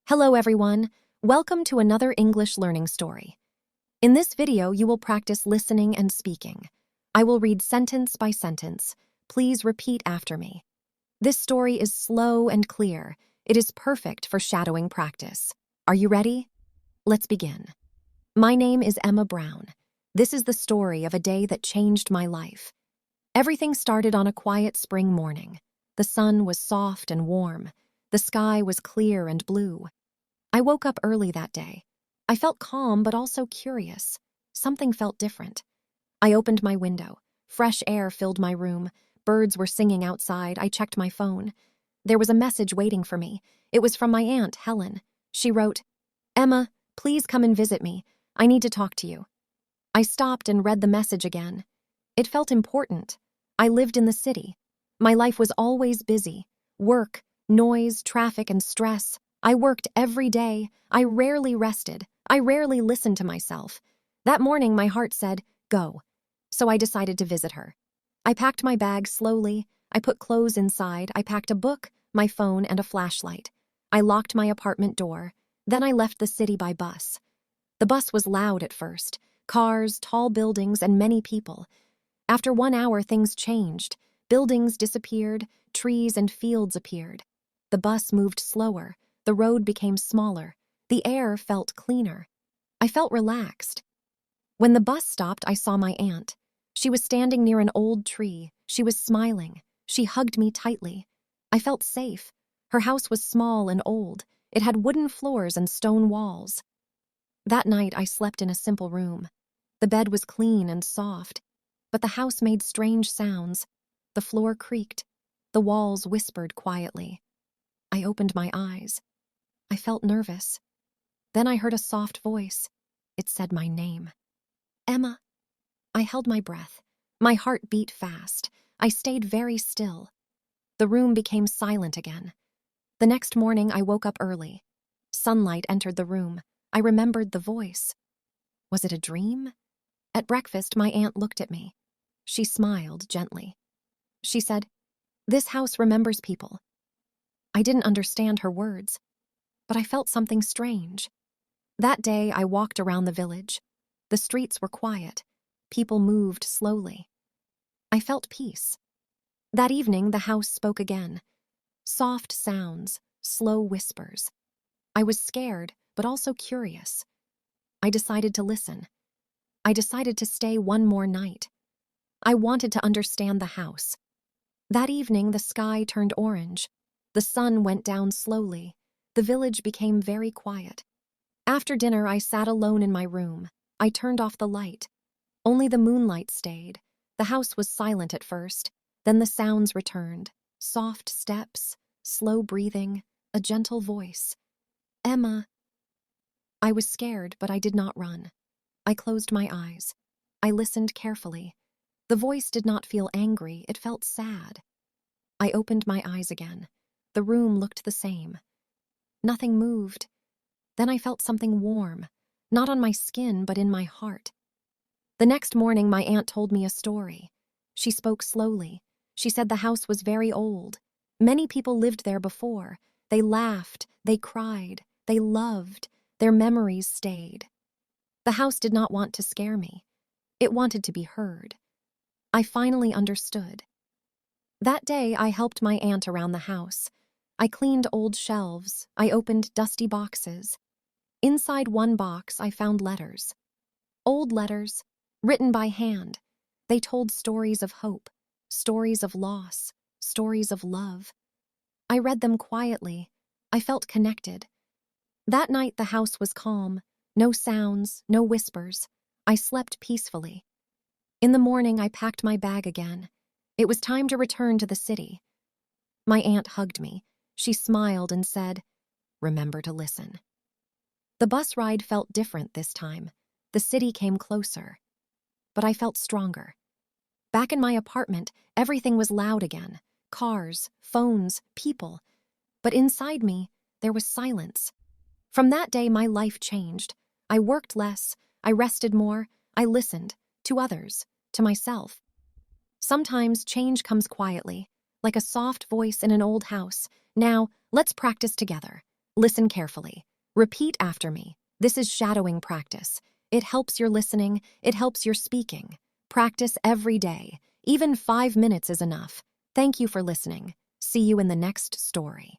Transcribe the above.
Hello everyone, welcome to another English learning story. In this video, you will practice listening and speaking. I will read sentence by sentence. Please repeat after me. This story is slow and clear. It is perfect for shadowing practice. Are you ready? Let's begin. My name is Emma Brown. This is the story of a day that changed my life. Everything started on a quiet spring morning. The sun was soft and warm. The sky was clear and blue. I woke up early that day. I felt calm but also curious. Something felt different. I opened my window. Fresh air filled my room. Birds were singing outside. I checked my phone. There was a message waiting for me. It was from my aunt, Helen. She wrote, "Emma, please come and visit me. I need to talk to you." I stopped and read the message again. It felt important. I lived in the city. My life was always busy. Work, noise, traffic, and stress. I worked every day. I rarely rested. I rarely listened to myself. That morning, my heart said, "Go." So I decided to visit her. I packed my bag slowly. I put clothes inside. I packed a book, my phone, and a flashlight. I locked my apartment door. Then I left the city by bus. The bus was loud at first. Cars, tall buildings, and many people. After 1 hour, things changed. Buildings disappeared. Trees and fields appeared. The bus moved slower. The road became smaller. The air felt cleaner. I felt relaxed. When the bus stopped, I saw my aunt. She was standing near an old tree. She was smiling. She hugged me tightly. I felt safe. Her house was small and old. It had wooden floors and stone walls. That night, I slept in a simple room. The bed was clean and soft, but the house made strange sounds. The floor creaked. The walls whispered quietly. I opened my eyes. I felt nervous. Then I heard a soft voice. It said my name. Emma. I held my breath. My heart beat fast. I stayed very still. The room became silent again. The next morning, I woke up early. Sunlight entered the room. I remembered the voice. Was it a dream? At breakfast, my aunt looked at me. She smiled gently. She said, "This house remembers people." I didn't understand her words, but I felt something strange. That day, I walked around the village. The streets were quiet. People moved slowly. I felt peace. That evening, the house spoke again. Soft sounds, slow whispers. I was scared, but also curious. I decided to listen. I decided to stay one more night. I wanted to understand the house. That evening, the sky turned orange. The sun went down slowly. The village became very quiet. After dinner, I sat alone in my room. I turned off the light. Only the moonlight stayed. The house was silent at first. Then the sounds returned. Soft steps, slow breathing, a gentle voice. "Emma." I was scared, but I did not run. I closed my eyes. I listened carefully. The voice did not feel angry. It felt sad. I opened my eyes again. The room looked the same. Nothing moved. Then I felt something warm, not on my skin, but in my heart. The next morning, my aunt told me a story. She spoke slowly. She said the house was very old. Many people lived there before. They laughed, they cried, they loved. Their memories stayed. The house did not want to scare me. It wanted to be heard. I finally understood. That day, I helped my aunt around the house. I cleaned old shelves. I opened dusty boxes. Inside one box, I found letters. Old letters, written by hand. They told stories of hope, stories of loss, stories of love. I read them quietly. I felt connected. That night, the house was calm. No sounds, no whispers. I slept peacefully. In the morning, I packed my bag again. It was time to return to the city. My aunt hugged me. She smiled and said, "Remember to listen." The bus ride felt different this time. The city came closer. But I felt stronger. Back in my apartment, everything was loud again. Cars, phones, people. But inside me, there was silence. From that day, my life changed. I worked less. I rested more. I listened. To others. To myself. Sometimes change comes quietly, like a soft voice in an old house. Now, let's practice together. Listen carefully. Repeat after me. This is shadowing practice. It helps your listening, it helps your speaking. Practice every day. Even 5 minutes is enough. Thank you for listening. See you in the next story.